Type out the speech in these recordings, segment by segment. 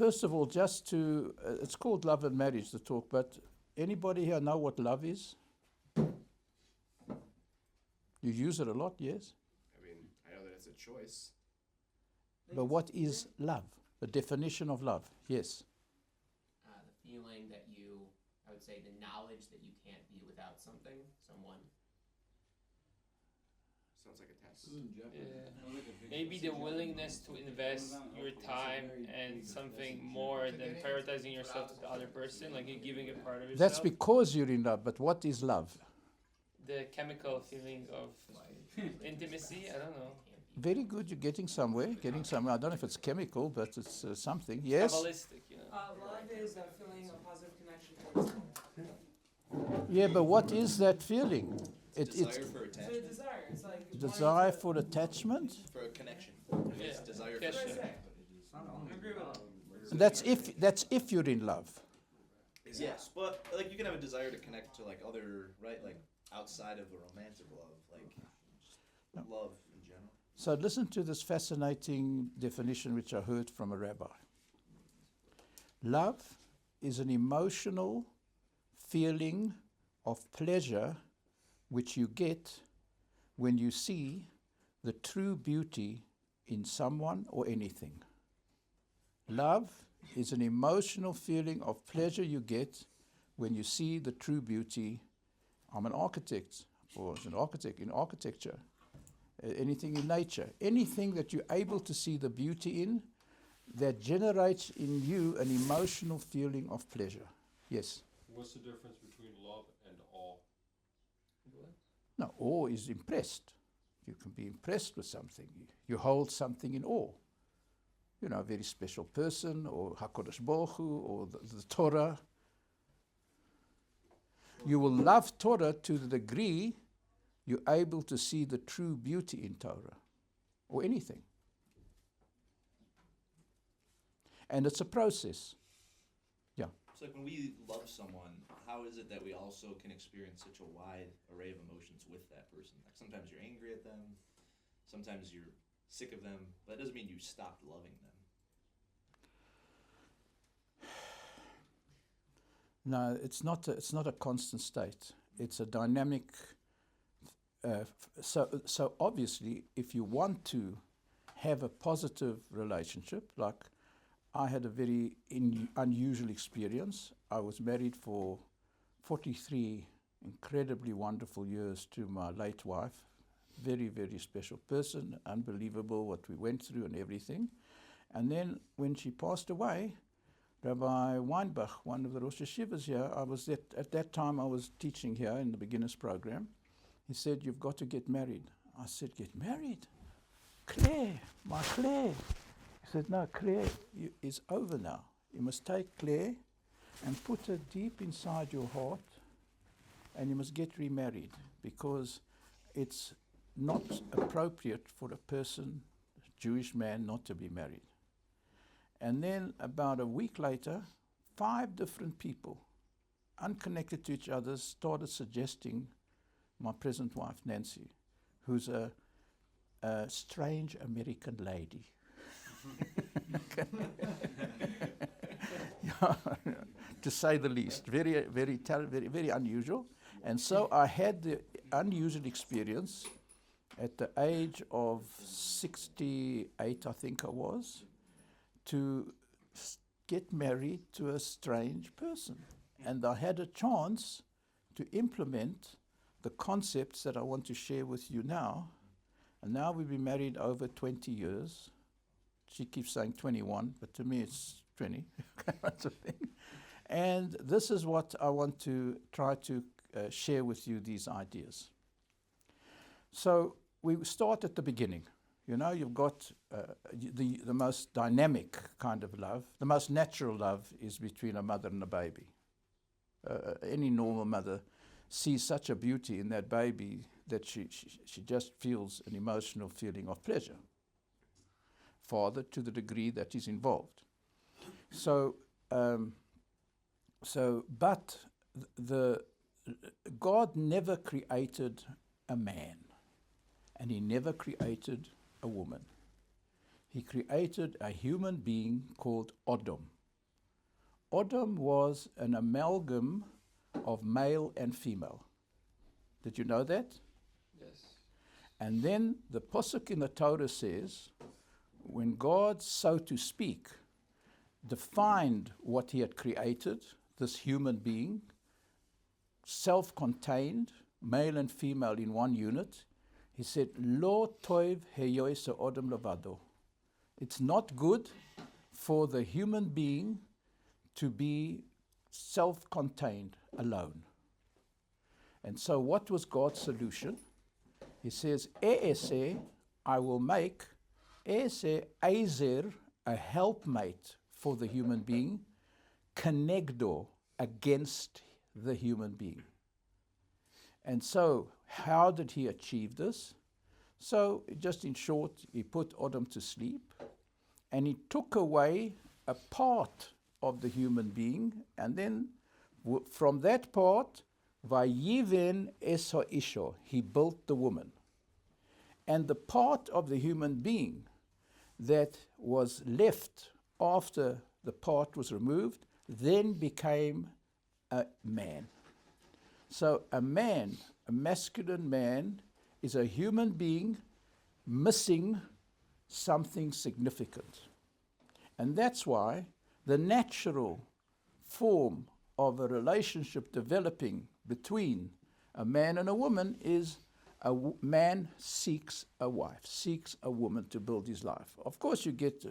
first of all, just to, it's called love and marriage, the talk, but anybody here know what love is? You use it a lot, yes? I mean, I know that it's a choice. But what is love? The definition of love, yes. The feeling that I would say the knowledge that you can't be without something, someone. Sounds like a test. Yeah. Maybe the willingness to invest your time and something more than prioritizing yourself to the other person, like you're giving a part of yourself. That's because you're in love, but what is love? The chemical feeling of intimacy, I don't know. Very good, you're getting somewhere. I don't know if it's chemical, but it's something. Yes? Kabbalistic, you know. Love is a feeling of positive connection towards someone. Yeah, but what is that feeling? Desire for It's a attachment. desire. It's like Desire for attachment? For a connection. Yeah. It's desire Yes, for sure. I agree with that. That's if you're in love. Yes, but like you can have a desire to connect to like other, right, like outside of the romantic love, like love in general. So listen to this fascinating definition which I heard from a rabbi. Love is an emotional feeling of pleasure which you get when you see the true beauty in someone or anything. Love is an emotional feeling of pleasure you get when you see the true beauty. I'm an architect, or as an architect in architecture, anything in nature, anything that you're able to see the beauty in, that generates in you an emotional feeling of pleasure. Yes? What's the difference between love and awe? No, awe is impressed. You can be impressed with something. You hold something in awe. You know, a very special person, or HaKadosh Baruch Hu, or the Torah. You will love Torah to the degree you're able to see the true beauty in Torah, or anything. And it's a process. Yeah. So like when we love someone, how is it that we also can experience such a wide array of emotions with that person? Like sometimes you're angry at them, sometimes you're sick of them, but it doesn't mean you stopped loving them. No, it's not a constant state. It's a dynamic. So obviously, if you want to have a positive relationship, like I had a very unusual experience. I was married for 43 incredibly wonderful years to my late wife. Very, very special person. Unbelievable what we went through and everything. And then when she passed away, Rabbi Weinbach, one of the Rosh Yeshivas here, at that time I was teaching here in the beginners program. He said, "You've got to get married." I said, "Get married? Claire, my Claire." He said, "No, Claire is over now. You must take Claire and put her deep inside your heart, and you must get remarried, because it's not appropriate for a person, a Jewish man, not to be married." And then about a week later, 5 different people, unconnected to each other, started suggesting my present wife, Nancy, who's a strange American lady. Yeah, to say the least. Very, very, very, very unusual. And so I had the unusual experience at the age of 68, I think I was, to get married to a strange person. And I had a chance to implement the concepts that I want to share with you now. And now we've been married over 20 years. She keeps saying 21, but to me it's 20. That's a thing. And this is what I want to try to share with you, these ideas. So we start at the beginning. You know, you've got the most dynamic kind of love. The most natural love is between a mother and a baby. Any normal mother sees such a beauty in that baby that she just feels an emotional feeling of pleasure. Father, to the degree that is involved. But God never created a man, and He never created a woman. he created a human being called Adam. Adam was an amalgam of male and female. Did you know that? Yes. And then the Pasuk in the Torah says, when God, so to speak, defined what he had created, this human being, self-contained, male and female in one unit, he said, Lo toiv heyois odem levado. It's not good for the human being to be self-contained, alone. And so what was God's solution? He says, E'ese, I will make, E'ese Ezer, a helpmate for the human being, kenegdo, against the human being. And so, how did he achieve this? So, just in short, he put Adam to sleep, and he took away a part of the human being, and then from that part, vayiven es ha'isho, he built the woman. And the part of the human being that was left after the part was removed then became a man. So a man, a masculine man, is a human being missing something significant. And that's why the natural form of a relationship developing between a man and a woman is a man seeks a wife, seeks a woman to build his life. Of course you get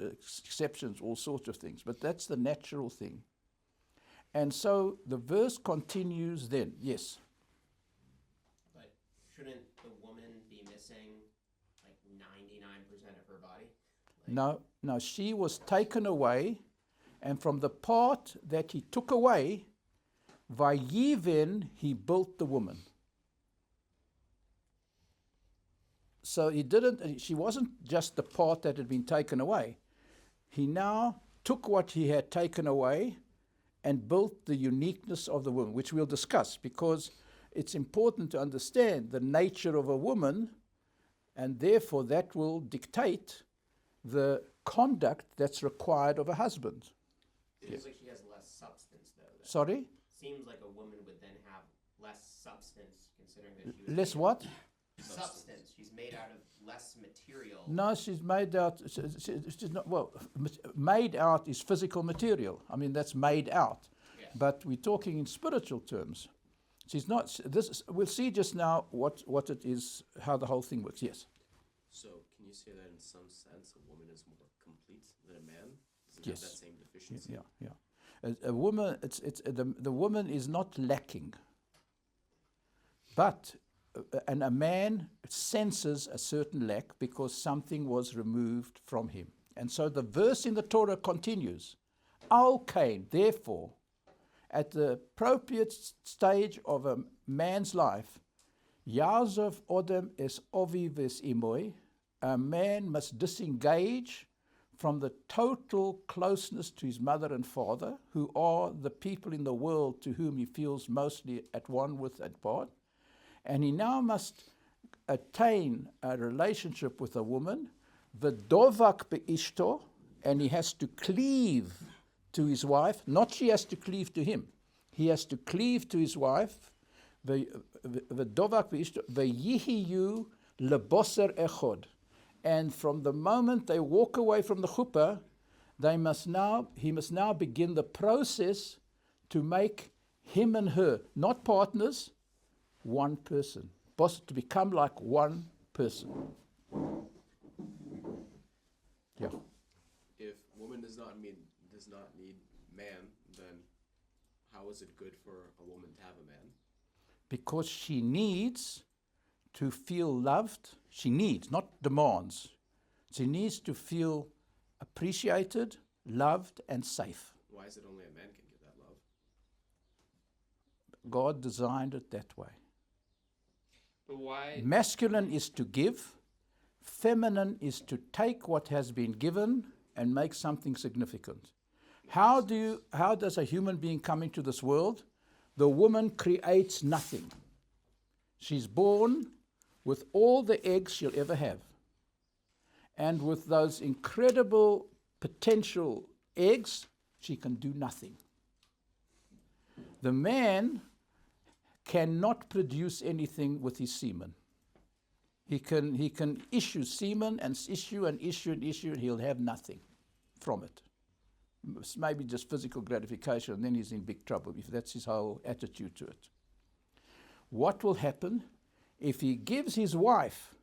exceptions, all sorts of things, but that's the natural thing. And so the verse continues then, yes. But shouldn't the woman be missing like 99% of her body? No, she was taken away, and from the part that he took away, vayiven, he built the woman. So she wasn't just the part that had been taken away. He now took what he had taken away and built the uniqueness of the woman, which we'll discuss, because it's important to understand the nature of a woman, and therefore that will dictate the conduct that's required of a husband. Seems like she has less substance, though. Sorry? Seems like a woman would then have less substance, considering that she was Less made what? Substance. She's made out of less material. No, she's made out, she's not, well, made out is physical material. I mean, that's made out. Yeah. But we're talking in spiritual terms. She's not, we'll see just now what it is, how the whole thing works. Yes? So, can you say that in some sense a woman is more complete than a man? Doesn't Yes. have that same deficiency? Yeah. A woman, the woman is not lacking. But and a man senses a certain lack because something was removed from him. And so the verse in the Torah continues, Al Kain, therefore, at the appropriate stage of a man's life, Yazov Odem es ovi ves imoy, a man must disengage from the total closeness to his mother and father, who are the people in the world to whom he feels mostly at one with at part. And he now must attain a relationship with a woman, v'dovak be'ishto, and he has to cleave to his wife. Not she has to cleave to him. He has to cleave to his wife, v'dovak be'ishto, v'yihiyu leboser echod. And from the moment they walk away from the chuppah, he must now begin the process to make him and her, not partners, one person, to become like one person. Yeah. If woman does not need man, then how is it good for a woman to have a man? Because she needs to feel loved. She needs, not demands. She needs to feel appreciated, loved, and safe. Why is it only a man can give that love? God designed it that way. But why? Masculine is to give. Feminine is to take what has been given and make something significant. How does a human being come into this world? The woman creates nothing. She's born with all the eggs she'll ever have. And with those incredible potential eggs, she can do nothing. The man cannot produce anything with his semen. He can issue semen and issue and issue and issue, and he'll have nothing from it. It's maybe just physical gratification, and then he's in big trouble if that's his whole attitude to it. What will happen if he gives his wife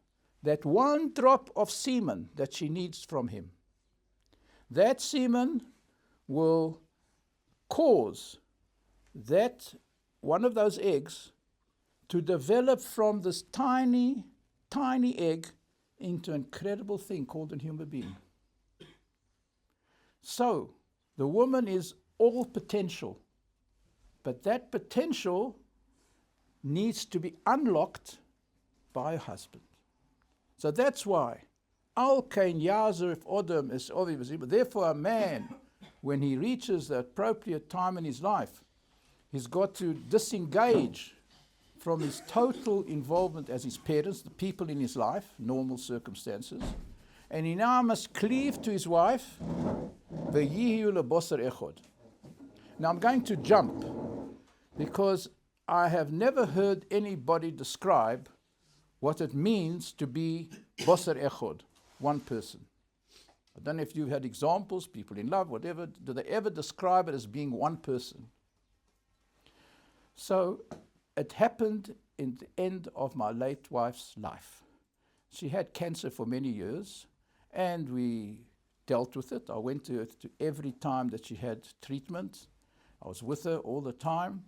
that one drop of semen that she needs from him? That semen will cause that one of those eggs to develop from this tiny egg into an incredible thing called a human being. So, the woman is all potential, but that potential needs to be unlocked by a husband. So that's why, Al Kain Yazir Odom is obviously, but therefore a man, when he reaches the appropriate time in his life, he's got to disengage from his total involvement as his parents, the people in his life, normal circumstances, and he now must cleave to his wife. V'yihiu lebosar echod. Now I'm going to jump because I have never heard anybody describe what it means to be bosar echod, one person. I don't know if you've had examples, people in love, whatever. Do they ever describe it as being one person? So it happened in the end of my late wife's life. She had cancer for many years, and we dealt with it. I went to every time that she had treatment. I was with her all the time.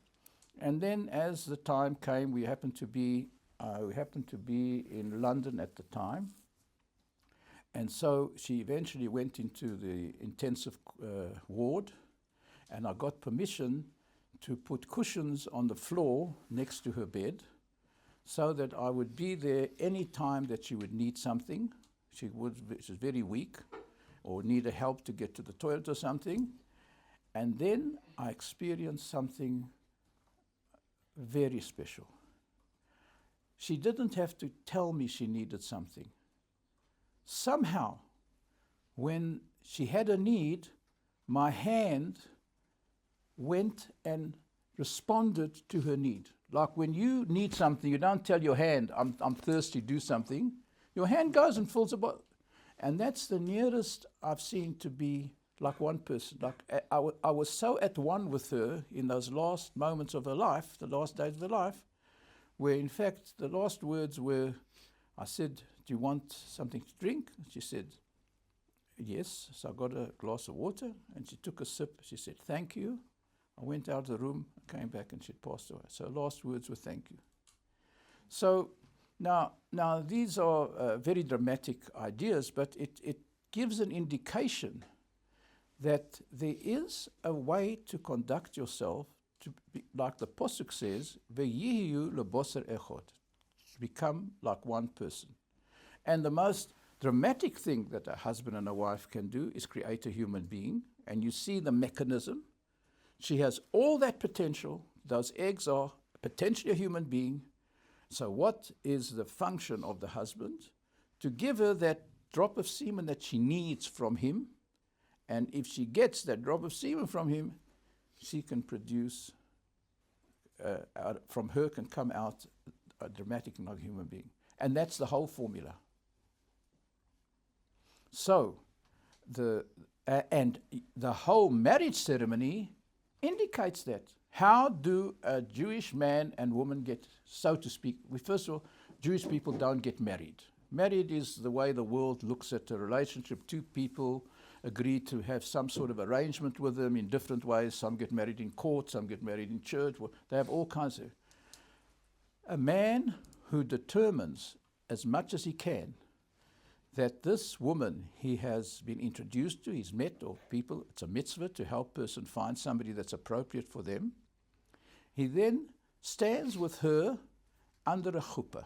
And then as the time came, we happened to be in London at the time. And so she eventually went into the intensive ward, and I got permission to put cushions on the floor next to her bed so that I would be there any time that she would need something. She was very weak or needed help to get to the toilet or something. And then I experienced something very special. She didn't have to tell me she needed something. Somehow, when she had a need, my hand went and responded to her need. Like when you need something, you don't tell your hand, I'm thirsty, do something. Your hand goes and fills a bottle. And that's the nearest I've seen to be like one person. Like I was so at one with her in those last moments of her life, the last days of her life, where in fact the last words were, I said, do you want something to drink? She said, yes. So I got a glass of water, and she took a sip. She said, thank you. I went out of the room, came back, and she'd passed away. So last words were thank you. So now these are very dramatic ideas, but it gives an indication that there is a way to conduct yourself to be, like the Pasuk says, V'yihiyu lebosar echod, to become like one person. And the most dramatic thing that a husband and a wife can do is create a human being, and you see the mechanism. She has all that potential. Those eggs are potentially a human being. So what is the function of the husband? To give her that drop of semen that she needs from him. And if she gets that drop of semen from him, she can produce, from her can come out a dramatic human being. And that's the whole formula. So, the whole marriage ceremony indicates that. How do a Jewish man and woman get, so to speak, first of all, Jewish people don't get married. Married is the way the world looks at a relationship. Two people agree to have some sort of arrangement with them in different ways. Some get married in court, some get married in church. They have all kinds of... A man who determines as much as he can that this woman he has been introduced to, he's met, or people, it's a mitzvah to help a person find somebody that's appropriate for them. He then stands with her under a chuppah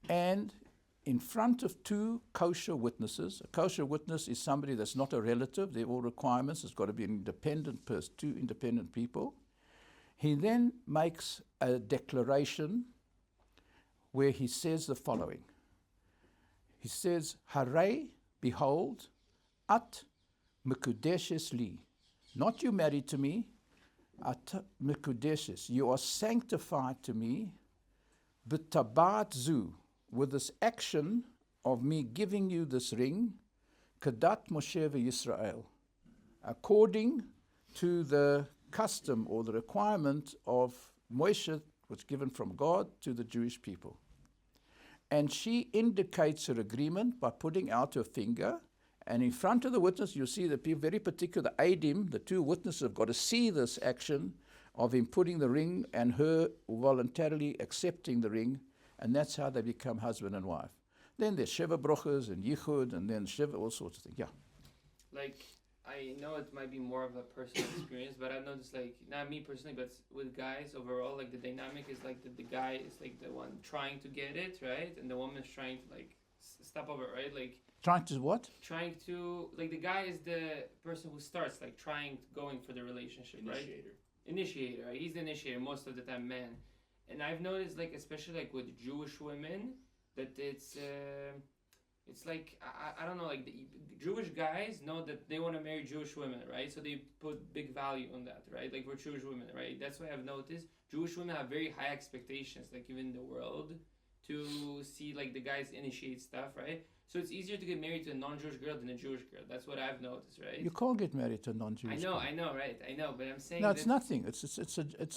and in front of two kosher witnesses. A kosher witness is somebody that's not a relative. They're all requirements. It's got to be an independent person, two independent people. He then makes a declaration where he says the following. He says, Hare, behold, at mekudeshes li. Not you married to me, at mekudeshes. You are sanctified to me, b'tabat zu, with this action of me giving you this ring, kadat Moshe Yisroel, according to the custom or the requirement of Moshe, was given from God to the Jewish people. And she indicates her agreement by putting out her finger, and in front of the witness, you see the people, very particular, the Adim, the two witnesses have got to see this action of him putting the ring and her voluntarily accepting the ring, and that's how they become husband and wife. Then there's Sheva Brochas and Yichud, and then Sheva, all sorts of things. Yeah. Like, I know it might be more of a personal experience, but I've noticed, like, not me personally, but with guys overall, like, the dynamic is like the guy is like the one trying to get it, right? And the woman's trying to, like, step over, right? Like, Trying to what? trying to, like, the guy is the person who starts, like, going for the relationship, right? Initiator, right? He's the initiator most of the time, man. And I've noticed, like, especially, like, with Jewish women, that it's like, I don't know, like, the Jewish guys know that they want to marry Jewish women, right? So they put big value on that, right? Like, for Jewish women, right? That's why I've noticed Jewish women have very high expectations, like, even in the world, to see, like, the guys initiate stuff, right? So it's easier to get married to a non-Jewish girl than a Jewish girl. That's what I've noticed, right? You can't get married to a non-Jewish girl. I know, right? I know, but I'm saying No, it's nothing. It's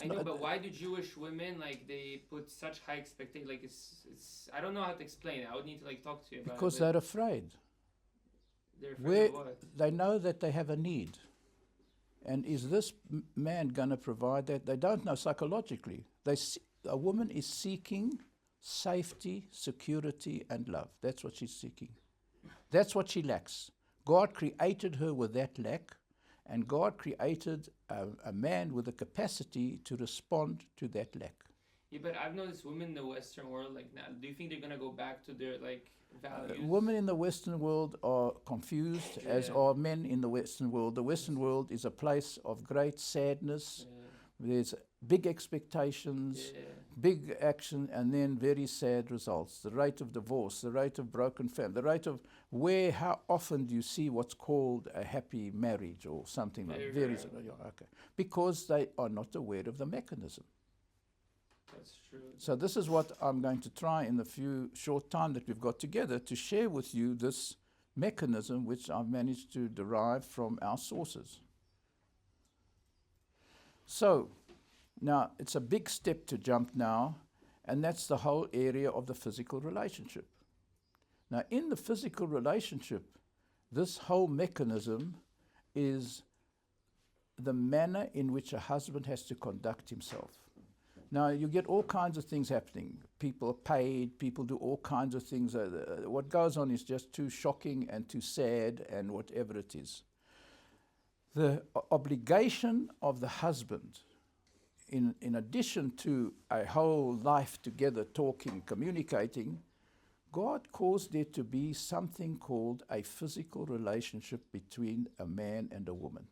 I know, but why do Jewish women, like, they put such high expectations? Like, it's I don't know how to explain it. I would need to, like, talk to you about because it. they're afraid. They're afraid of what? They know that they have a need. And is this man going to provide that? They don't know psychologically. A woman is seeking safety, security, and love. That's what she's seeking. That's what she lacks. God created her with that lack, and God created a man with the capacity to respond to that lack. Yeah, but I've noticed women in the Western world, like, now, do you think they're going to go back to their, like, values? Women in the Western world are confused, as are men in the Western world. The Western world is a place of great sadness. There's big expectations, big action, and then very sad results. The rate of divorce, the rate of broken family, the rate of how often do you see what's called a happy marriage or something like that? Very okay. Because they are not aware of the mechanism. That's true. So this is what I'm going to try in the few short time that we've got together to share with you this mechanism which I've managed to derive from our sources. So, now it's a big step to jump now, and that's the whole area of the physical relationship. Now, in the physical relationship, this whole mechanism is the manner in which a husband has to conduct himself. Now, you get all kinds of things happening. People are paid, people do all kinds of things. What goes on is just too shocking and too sad and whatever it is. The obligation of the husband, in addition to a whole life together, talking, communicating, God caused there to be something called a physical relationship between a man and a woman.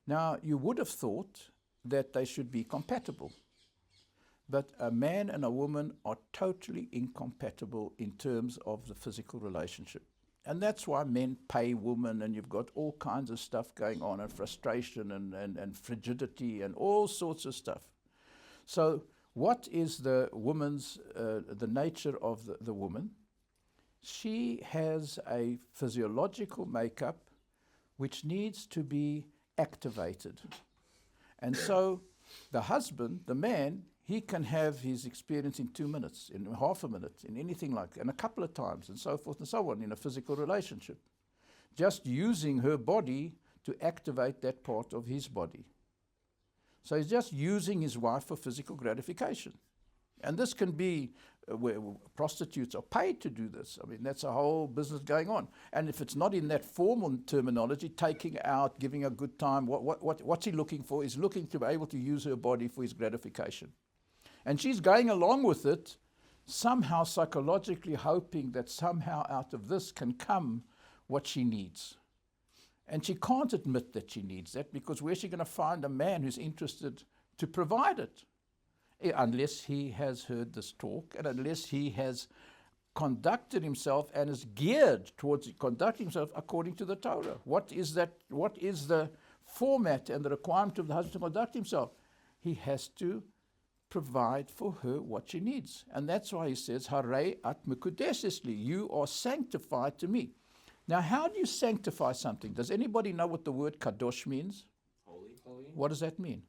Now, you would have thought that they should be compatible, but a man and a woman are totally incompatible in terms of the physical relationship. And that's why men pay women, and you've got all kinds of stuff going on, and frustration and frigidity and all sorts of stuff. So what is the woman's, the nature of the woman? She has a physiological makeup which needs to be activated. And so the husband, the man, he can have his experience in 2 minutes, in half a minute, in anything like that, and a couple of times, and so forth and so on, in a physical relationship. Just using her body to activate that part of his body. So he's just using his wife for physical gratification. And this can be where prostitutes are paid to do this. I mean, that's a whole business going on. And if it's not in that formal terminology, taking out, giving a good time, what's he looking for? He's looking to be able to use her body for his gratification. And she's going along with it, somehow psychologically hoping that somehow out of this can come what she needs. And she can't admit that she needs that, because where's she going to find a man who's interested to provide it? Unless he has heard this talk, and unless he has conducted himself and is geared towards conducting himself according to the Torah. What is that? What is the format and the requirement of the husband to conduct himself? He has to provide for her what she needs. And that's why he says, Harei at mekudeshesli, you are sanctified to me. Now, how do you sanctify something? Does anybody know what the word kadosh means? Holy. What does that mean?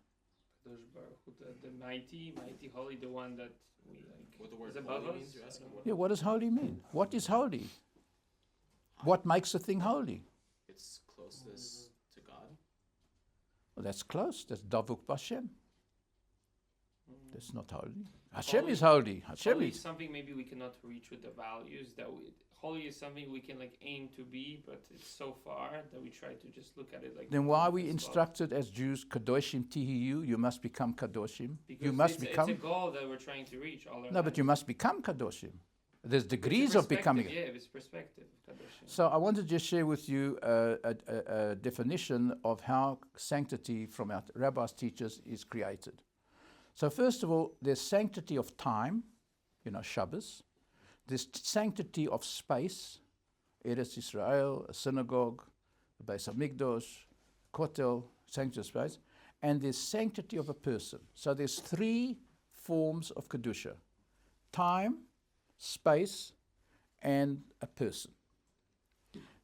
Kadosh Baruch Hu, the mighty, holy, the one that we like. What the word is above holy us? means, you're asking what? Yeah, what does holy mean? What is holy? What makes a thing holy? It's closeness to God. Well, that's close. That's davuk b'Hashem. That's not holy. Hashem is holy. Hashem Holy is is. something maybe we cannot reach with the values that we. Holy is something we can like aim to be, but it's so far that we try to just look at it like. Then why are we as well. instructed as Jews, kadoshim tihiyu? You must become kadoshim. Because You must it's become. it's a goal that we're trying to reach all our No, but lives. you must become kadoshim. There's It's a degrees of perspective, becoming it. Yeah, it's perspective. Kadoshim. So I want to just share with you a definition of how sanctity from our rabbis' teachers is created. So first of all, there's sanctity of time, Shabbos. There's sanctity of space, Eretz Yisroel, a synagogue, the Beis Hamikdash, Kotel, sanctity of space. And there's sanctity of a person. So there's three forms of Kedusha: time, space, and a person.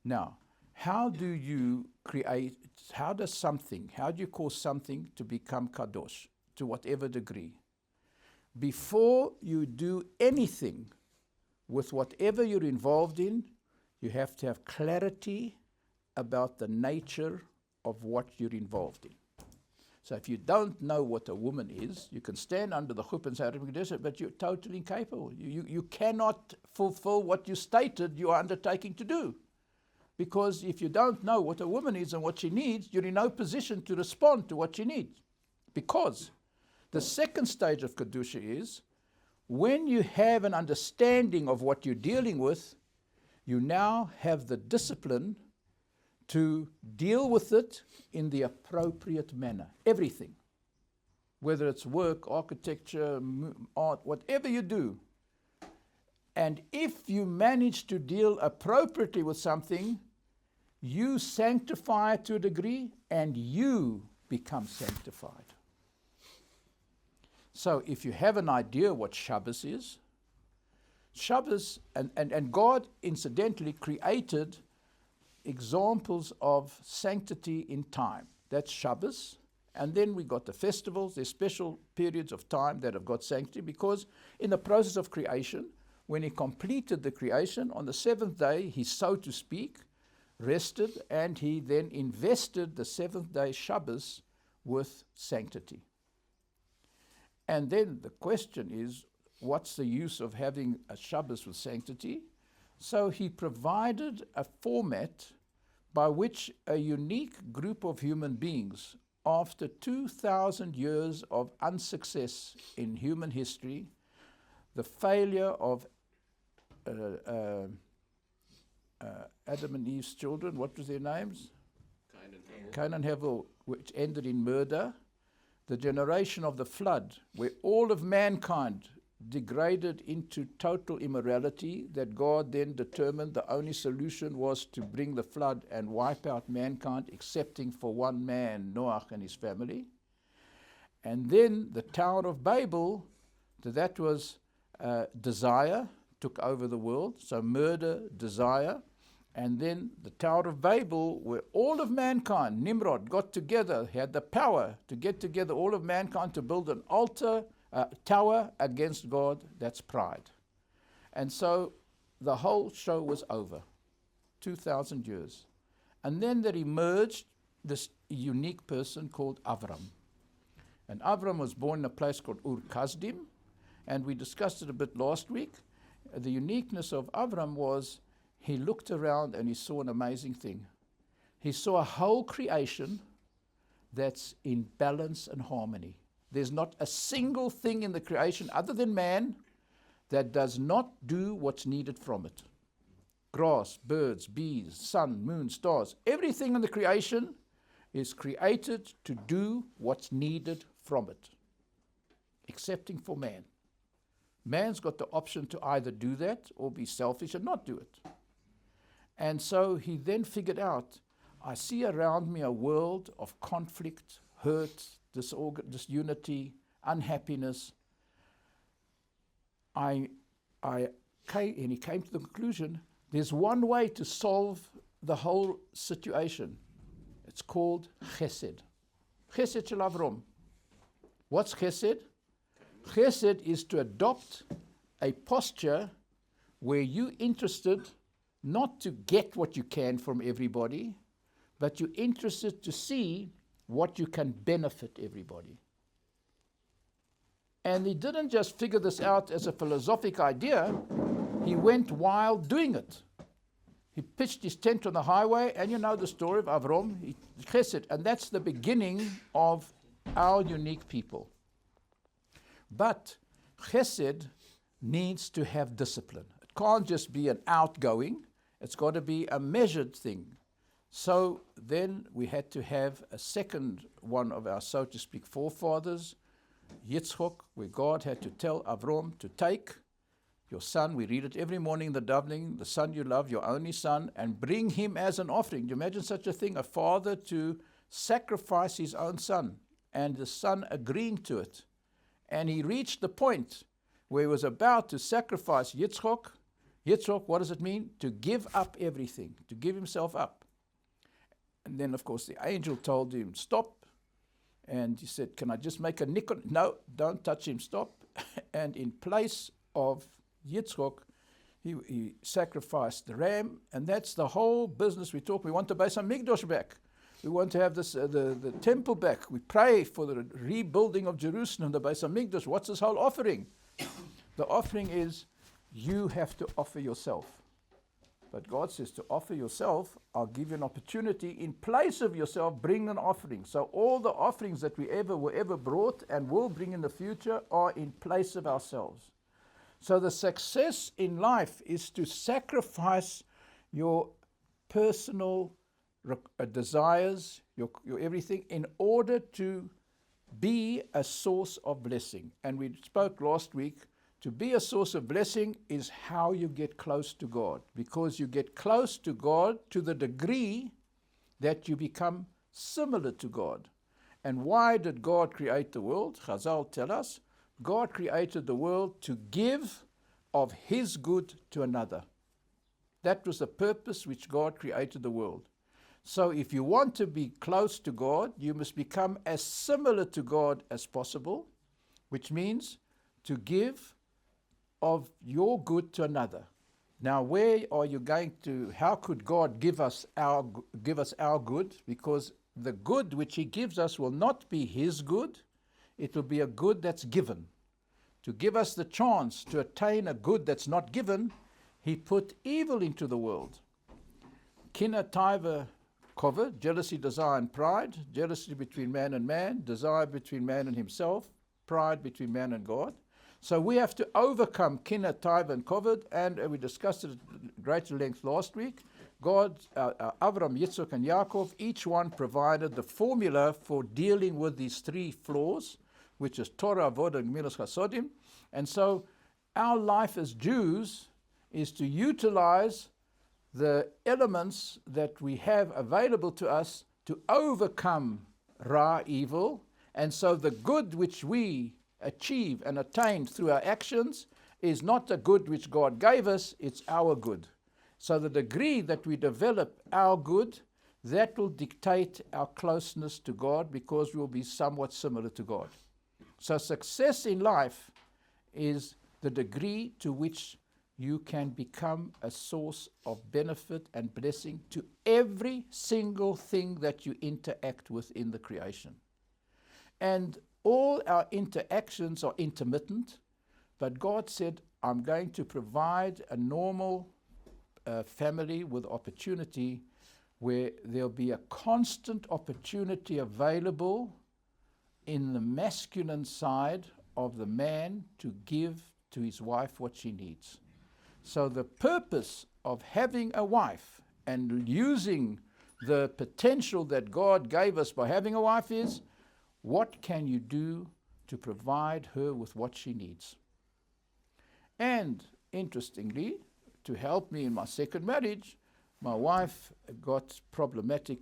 Now, how do you cause something to become kadosh, to whatever degree? Before you do anything with whatever you're involved in, you have to have clarity about the nature of what you're involved in. So if you don't know what a woman is, you can stand under the chuppah and say, but you're totally incapable. You cannot fulfill what you stated you are undertaking to do. Because if you don't know what a woman is and what she needs, you're in no position to respond to what she needs. Because the second stage of Kedusha is, when you have an understanding of what you're dealing with, you now have the discipline to deal with it in the appropriate manner. Everything. Whether it's work, architecture, art, whatever you do. And if you manage to deal appropriately with something, you sanctify it to a degree and you become sanctified. So if you have an idea what Shabbos is, Shabbos, and God incidentally created examples of sanctity in time. That's Shabbos. And then we got the festivals. There's special periods of time that have got sanctity because in the process of creation, when he completed the creation, on the seventh day, he, so to speak, rested, and he then invested the seventh day Shabbos with sanctity. And then the question is, what's the use of having a Shabbos with sanctity? So he provided a format by which a unique group of human beings, after 2,000 years of unsuccess in human history, the failure of Adam and Eve's children, what was their names? Cain and Hevel, which ended in murder. The generation of the flood, where all of mankind degraded into total immorality, that God then determined the only solution was to bring the flood and wipe out mankind, excepting for one man, Noah and his family. And then the Tower of Babel, that was desire, took over the world, so murder, desire. And then the Tower of Babel, where all of mankind, Nimrod, got together, had the power to get together all of mankind to build an altar, tower against God. That's pride. And so the whole show was over, 2,000 years. And then there emerged this unique person called Avram. And Avram was born in a place called Ur Kasdim, and we discussed it a bit last week. The uniqueness of Avram was he looked around and he saw an amazing thing. He saw a whole creation that's in balance and harmony. There's not a single thing in the creation other than man that does not do what's needed from it. Grass, birds, bees, sun, moon, stars, everything in the creation is created to do what's needed from it, excepting for man. Man's got the option to either do that or be selfish and not do it. And so he then figured out, I see around me a world of conflict, hurt, disunity, unhappiness. And he came to the conclusion, there's one way to solve the whole situation. It's called chesed. Chesed shel Avrom. What's chesed? Chesed is to adopt a posture where you're interested not to get what you can from everybody, but you're interested to see what you can benefit everybody. And he didn't just figure this out as a philosophic idea, he went wild doing it. He pitched his tent on the highway, and you know the story of Avram, chesed, and that's the beginning of our unique people. But chesed needs to have discipline. It can't just be an outgoing, it's got to be a measured thing. So then we had to have a second one of our, so to speak, forefathers, Yitzchok, where God had to tell Avram to take your son, we read it every morning in the davening, the son you love, your only son, and bring him as an offering. Do you imagine such a thing? A father to sacrifice his own son, and the son agreeing to it. And he reached the point where he was about to sacrifice Yitzchok. Yitzchok, what does it mean? To give up everything, to give himself up. And then, of course, the angel told him, stop. And he said, can I just make a nick on? No, don't touch him, stop. And in place of Yitzchok, he sacrificed the ram, and that's the whole business we talk. We want the Beis HaMikdash back. We want to have this the temple back. We pray for the rebuilding of Jerusalem, the Beis HaMikdash. What's this whole offering? The offering is you have to offer yourself. But God says to offer yourself, I'll give you an opportunity. In place of yourself, bring an offering. So all the offerings that we were ever brought and will bring in the future are in place of ourselves. So the success in life is to sacrifice your personal desires, your everything, in order to be a source of blessing. And we spoke last week, to be a source of blessing is how you get close to God, because you get close to God to the degree that you become similar to God. And why did God create the world? Chazal tell us, God created the world to give of His good to another. That was the purpose which God created the world. So if you want to be close to God, you must become as similar to God as possible, which means to give of your good to another. Now, where are you going to, how could God give us our good? Because the good which He gives us will not be His good, it will be a good that's given. To give us the chance to attain a good that's not given, He put evil into the world. Kina, taiva, kover, jealousy, desire, and pride. Jealousy between man and man, desire between man and himself, pride between man and God. So we have to overcome kina, taiva, and kover, and we discussed it at greater length last week. God, Avram, Yitzchak, and Yaakov, each one provided the formula for dealing with these three flaws, which is Torah, Avodah, and Gemilas Chasodim. And so our life as Jews is to utilize the elements that we have available to us to overcome Ra, evil. And so the good which we achieve and attain through our actions is not the good which God gave us, it's our good. So the degree that we develop our good, that will dictate our closeness to God, because we will be somewhat similar to God. So success in life is the degree to which you can become a source of benefit and blessing to every single thing that you interact with in the creation. And all our interactions are intermittent, but God said, I'm going to provide a normal family with opportunity where there'll be a constant opportunity available in the masculine side of the man to give to his wife what she needs. So the purpose of having a wife and using the potential that God gave us by having a wife is, what can you do to provide her with what she needs? And interestingly, to help me in my second marriage, my wife got problematic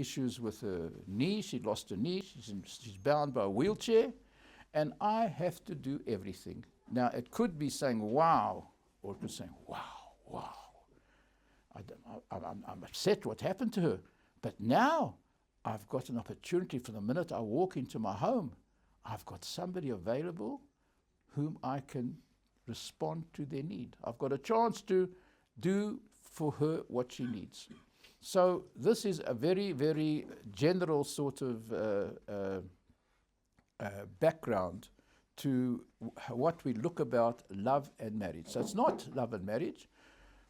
issues with her knee. She lost her knee. She's bound by a wheelchair. And I have to do everything. Now, it could be saying, wow, or it could say, wow. I'm upset what happened to her. But now I've got an opportunity. From the minute I walk into my home, I've got somebody available whom I can respond to their need. I've got a chance to do for her what she needs. So this is a very, very general sort of background to what we look about love and marriage. So it's not love and marriage.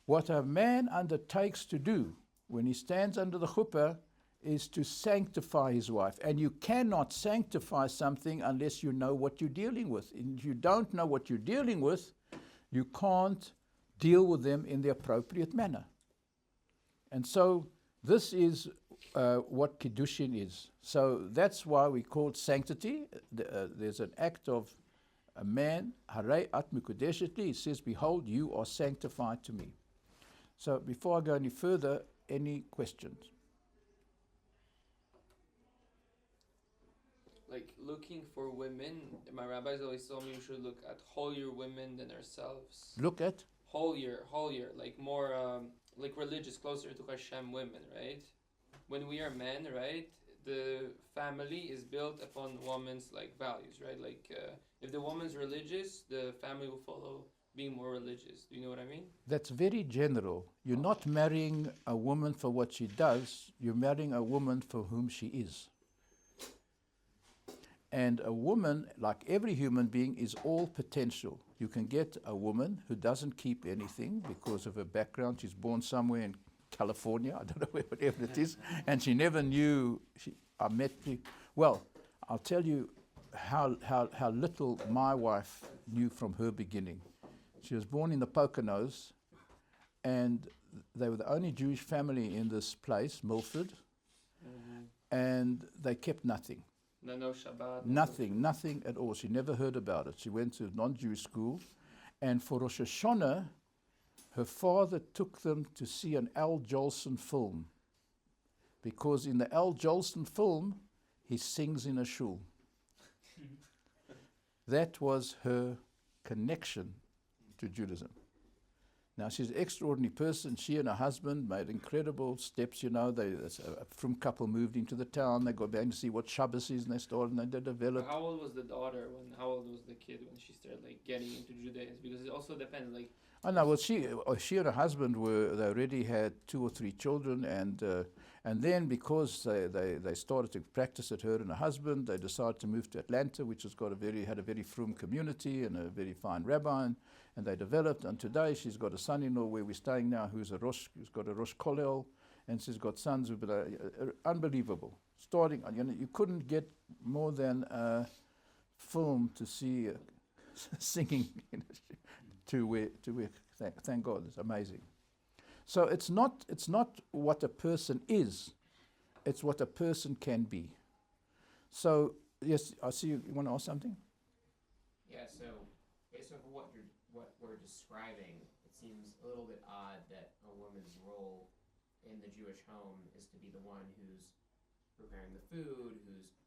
What a man undertakes to do when he stands under the chuppah is to sanctify his wife. And you cannot sanctify something unless you know what you're dealing with. And if you don't know what you're dealing with, you can't deal with them in the appropriate manner. And so this is what Kiddushin is. So that's why we call it sanctity. There's an act of a man, Harei at mikudeshet li, he says, behold, you are sanctified to me. So before I go any further, any questions? Like looking for women, my rabbis always told me you should look at holier women than ourselves. Look at? Holier, like more like religious, closer to Hashem women, right? When we are men, right, the family is built upon woman's like values, right? Like if the woman's religious, the family will follow being more religious. Do you know what I mean? That's very general. You're not marrying a woman for what she does, you're marrying a woman for whom she is. And a woman, like every human being, is all potential. You can get a woman who doesn't keep anything because of her background. She's born somewhere in California, I don't know wherever it is, and she never knew. I met people. Well, I'll tell you how little my wife knew from her beginning. She was born in the Poconos, and they were the only Jewish family in this place, Milford, and they kept nothing. No Shabbat. Nothing at all. She never heard about it. She went to a non-Jewish school, and for Rosh Hashanah, her father took them to see an Al Jolson film, because in the Al Jolson film, he sings in a shul. That was her connection to Judaism. Now, she's an extraordinary person. She and her husband made incredible steps, you know. A frum couple moved into the town. They got back to see what Shabbos is, and they started, and they developed. How old was the daughter how old was the kid when she started like getting into Judaism? Because it also depends, like. I know. Well, she and her husband they already had 2 or 3 children, and then because they started to practice it, her and her husband, they decided to move to Atlanta, which had a very frum community and a very fine rabbi, and they developed. And today she's got a son-in-law where we're staying now, who's got a Rosh Kollel, and she's got sons who are unbelievable. Starting, you couldn't get more than a film to see singing. Thank God, it's amazing. So it's not what a person is, it's what a person can be. So yes, I see you want to ask something? Yeah, so based on what we're describing, it seems a little bit odd that a woman's role in the Jewish home is to be the one who's preparing the food, who's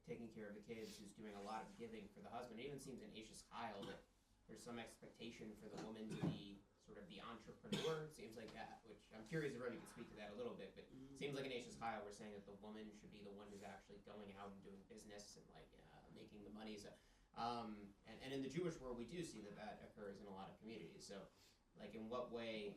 taking care of the kids, who's doing a lot of giving for the husband. It even seems in Ashes Chayil that there's some expectation for the woman to be sort of the entrepreneur. It seems like that, which I'm curious if Rabbi could speak to that a little bit, but it seems like in Ashes Chayil we're saying that the woman should be the one who's actually going out and doing business and like making the money. So, and in the Jewish world we do see that occurs in a lot of communities. So, like in what way,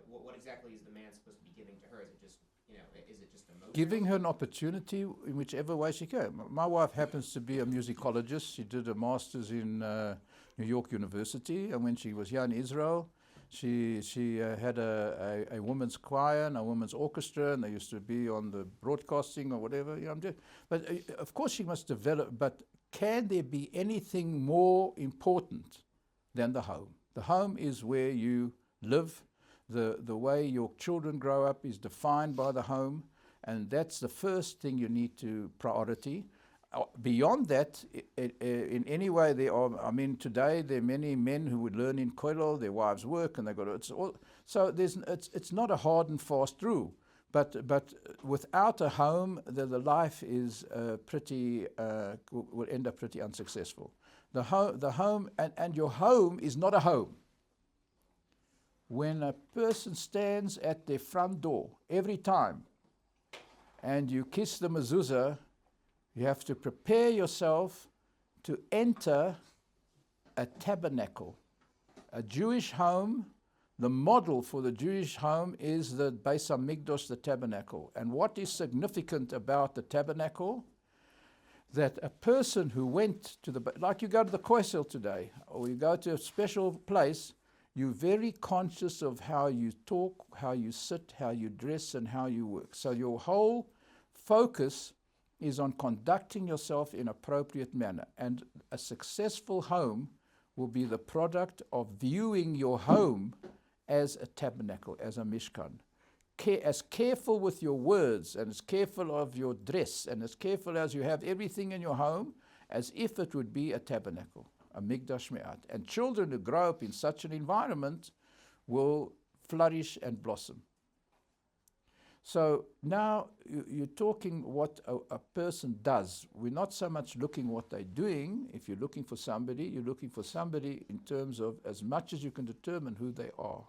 what exactly is the man supposed to be giving to her? Is it just is it just emotional? Giving her an opportunity in whichever way she can. My wife happens to be a musicologist. She did a master's in New York University, and when she was here in Israel, she had a women's choir and a women's orchestra, and they used to be on the broadcasting or whatever. But of course she must develop. But can there be anything more important than the home? The home is where you live. The way your children grow up is defined by the home, and that's the first thing you need to priority. beyond that, in any way, there are. I mean, today there are many men who would learn in kollel. Their wives work, and they got it's all. So it's not a hard and fast rule. But without a home, the life is will end up pretty unsuccessful. The home, and your home is not a home. When a person stands at their front door every time, and you kiss the mezuzah, you have to prepare yourself to enter a tabernacle. A Jewish home, the model for the Jewish home is the Beis HaMikdash, the tabernacle. And what is significant about the tabernacle? That a person who went to like you go to the Koisel today, or you go to a special place, you're very conscious of how you talk, how you sit, how you dress, and how you work. So your whole focus is on conducting yourself in appropriate manner. And a successful home will be the product of viewing your home as a tabernacle, as a mishkan. As careful with your words, and as careful of your dress, and as careful as you have everything in your home, as if it would be a tabernacle, a mikdash me'at. And children who grow up in such an environment will flourish and blossom. So now you're talking what a person does. We're not so much looking what they're doing. If you're looking for somebody, you're looking for somebody in terms of as much as you can determine who they are.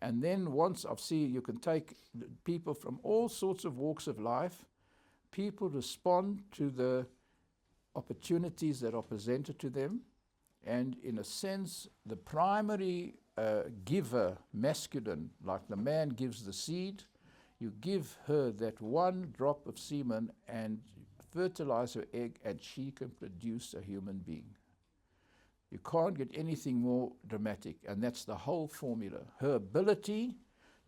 And then once you can take people from all sorts of walks of life. People respond to the opportunities that are presented to them. And in a sense, the primary giver, masculine, like the man gives the seed, you give her that one drop of semen and fertilize her egg, and she can produce a human being. You can't get anything more dramatic, and that's the whole formula. Her ability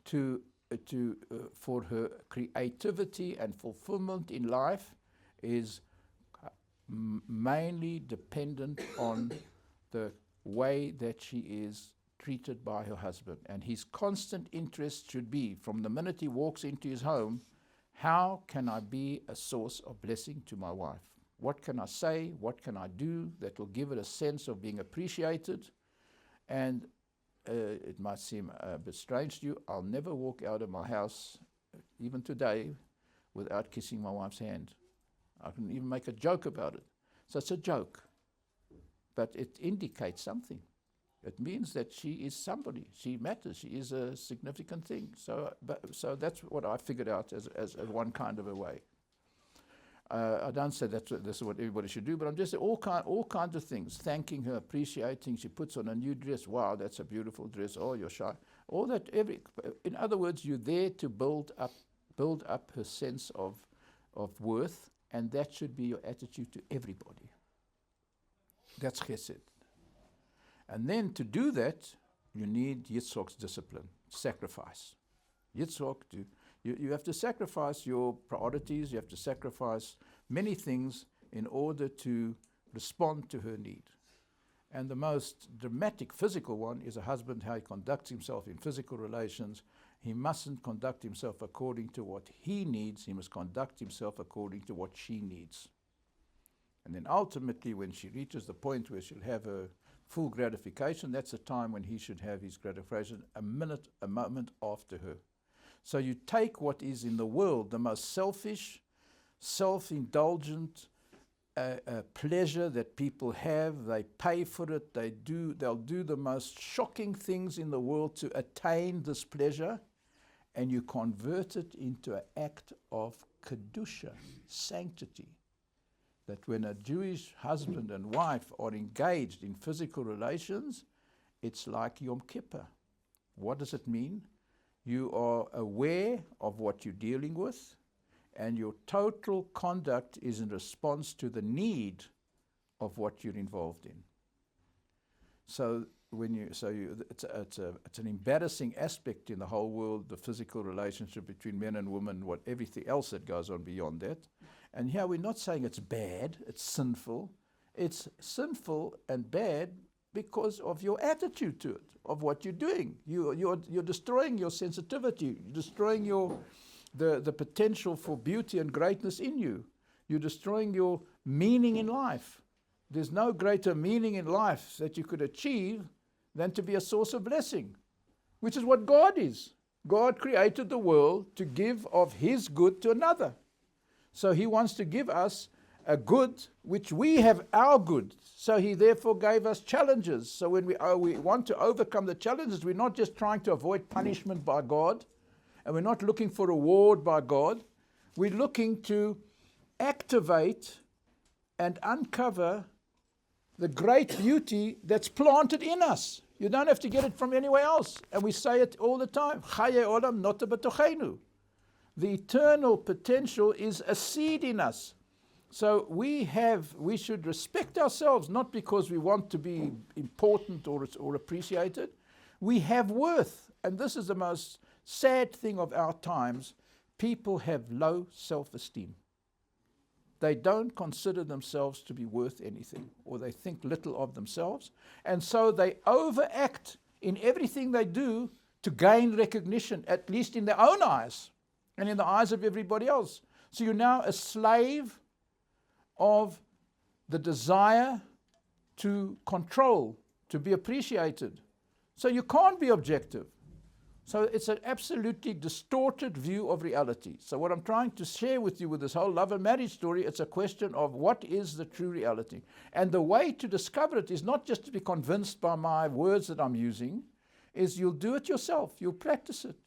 for her creativity and fulfillment in life is mainly dependent on the way that she is treated by her husband. And his constant interest should be, from the minute he walks into his home, how can I be a source of blessing to my wife? What can I say? What can I do that will give it a sense of being appreciated? And it might seem a bit strange to you, I'll never walk out of my house, even today, without kissing my wife's hand. I can even make a joke about it. So it's a joke, but it indicates something. It means that she is somebody. She matters. She is a significant thing. So that's what I figured out as one kind of a way. I don't say this is what everybody should do, but I'm just saying all kinds of things. Thanking her, appreciating. She puts on a new dress. Wow, that's a beautiful dress. Oh, you're shy. All that. In other words, you're there to build up her sense of worth, and that should be your attitude to everybody. That's chesed. And then to do that, you need Yitzhak's discipline, sacrifice. Yitzhak, you have to sacrifice your priorities, you have to sacrifice many things in order to respond to her need. And the most dramatic physical one is a husband, how he conducts himself in physical relations. He mustn't conduct himself according to what he needs, he must conduct himself according to what she needs. And then ultimately, when she reaches the point where she'll have her full gratification, that's the time when he should have his gratification, a moment after her. So you take what is in the world, the most selfish, self-indulgent pleasure that people have, they pay for it, they'll do the most shocking things in the world to attain this pleasure, and you convert it into an act of kedusha, sanctity. That when a Jewish husband and wife are engaged in physical relations, it's like Yom Kippur. What does it mean? You are aware of what you're dealing with, and your total conduct is in response to the need of what you're involved in. So it's an embarrassing aspect in the whole world, the physical relationship between men and women, everything else that goes on beyond that. And here we're not saying it's bad, it's sinful. It's sinful and bad because of your attitude to it, of what you're doing. You're destroying your sensitivity, you're destroying the potential for beauty and greatness in you. You're destroying your meaning in life. There's no greater meaning in life that you could achieve than to be a source of blessing, which is what God is. God created the world to give of His good to another. So He wants to give us a good which we have our good. So He therefore gave us challenges. So when we want to overcome the challenges, we're not just trying to avoid punishment by God, and we're not looking for reward by God. We're looking to activate and uncover the great beauty that's planted in us. You don't have to get it from anywhere else. And we say it all the time. Chaye olam nota b'tochenu. The eternal potential is a seed in us. So we should respect ourselves, not because we want to be important or appreciated. We have worth. And this is the most sad thing of our times. People have low self-esteem. They don't consider themselves to be worth anything, or they think little of themselves. And so they overact in everything they do to gain recognition, at least in their own eyes and in the eyes of everybody else. So you're now a slave of the desire to control, to be appreciated. So you can't be objective. So it's an absolutely distorted view of reality. So what I'm trying to share with you with this whole love and marriage story, it's a question of what is the true reality. And the way to discover it is not just to be convinced by my words that I'm using, is you'll do it yourself. You'll practice it.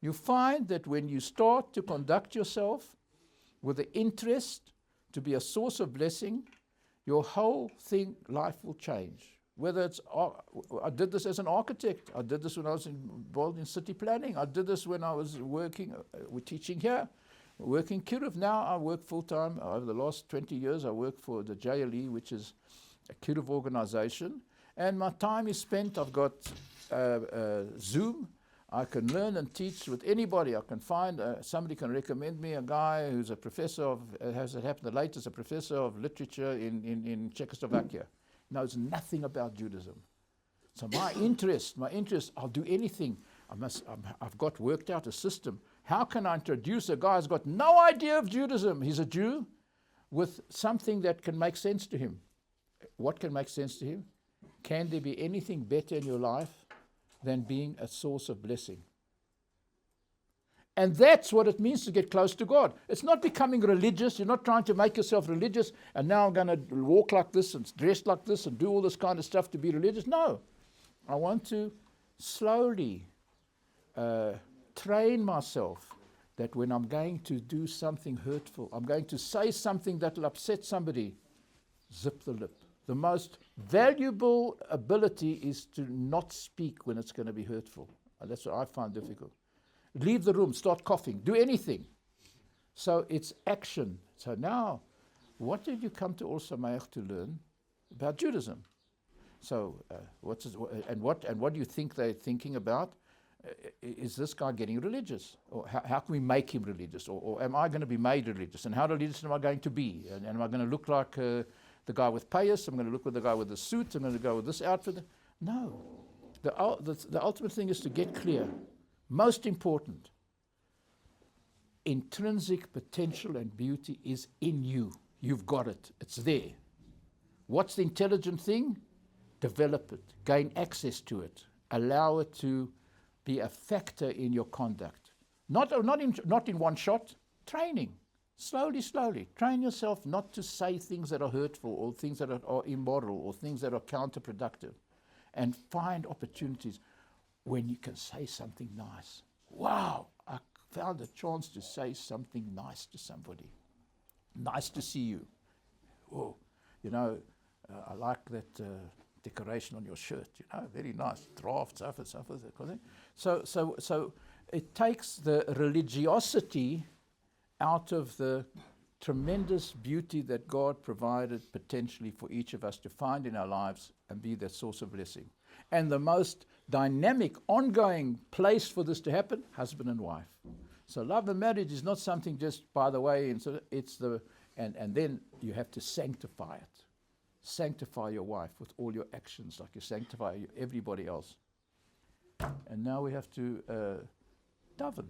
You find that when you start to conduct yourself with the interest to be a source of blessing, your whole life will change. Whether it's, I did this as an architect. I did this when I was involved in city planning. I did this when I was working, teaching here, working Kiruv. Now I work full-time. Over the last 20 years, I work for the JLE, which is a Kiruv organization. And my time is spent, I've got Zoom. I can learn and teach with anybody. I can find, somebody can recommend me a guy who's a professor of, as it happened, the latest, a professor of literature in Czechoslovakia. Knows nothing about Judaism. So my interest, I'll do anything. I've got worked out a system. How can I introduce a guy who's got no idea of Judaism? He's a Jew with something that can make sense to him. What can make sense to him? Can there be anything better in your life than being a source of blessing? And that's what it means to get close to God. It's not becoming religious. You're not trying to make yourself religious, and now I'm going to walk like this and dress like this and do all this kind of stuff to be religious. No. I want to slowly train myself that when I'm going to do something hurtful, I'm going to say something that will upset somebody, zip the lip. The most valuable ability is to not speak when it's going to be hurtful. And that's what I find difficult. Leave the room, start coughing, do anything. So it's action. So now, what did you come to Ohr Somayach to learn about Judaism? So what do you think they're thinking about? Is this guy getting religious? Or how can we make him religious? Or am I going to be made religious? And how religious am I going to be? And am I going to look like the guy with payas? I'm going to look like the guy with the suit? I'm going to go with this outfit? No. The ultimate thing is to get clear. Most important, intrinsic potential and beauty is in you. You've got it. It's there. What's the intelligent thing? Develop it. Gain access to it. Allow it to be a factor in your conduct. Not in one shot. Training. Slowly. Train yourself not to say things that are hurtful or things that are immoral or things that are counterproductive. And find opportunities when you can say something nice. Wow, I found a chance to say something nice to somebody. Nice to see you. Oh, I like that decoration on your shirt. Very nice. Draft, stuff. So it takes the religiosity out of the tremendous beauty that God provided potentially for each of us to find in our lives and be that source of blessing. And the most dynamic, ongoing place for this to happen, husband and wife. So love and marriage is not something just by the way, and so and then you have to sanctify it. Sanctify your wife with all your actions, like you sanctify everybody else. And now we have to daven.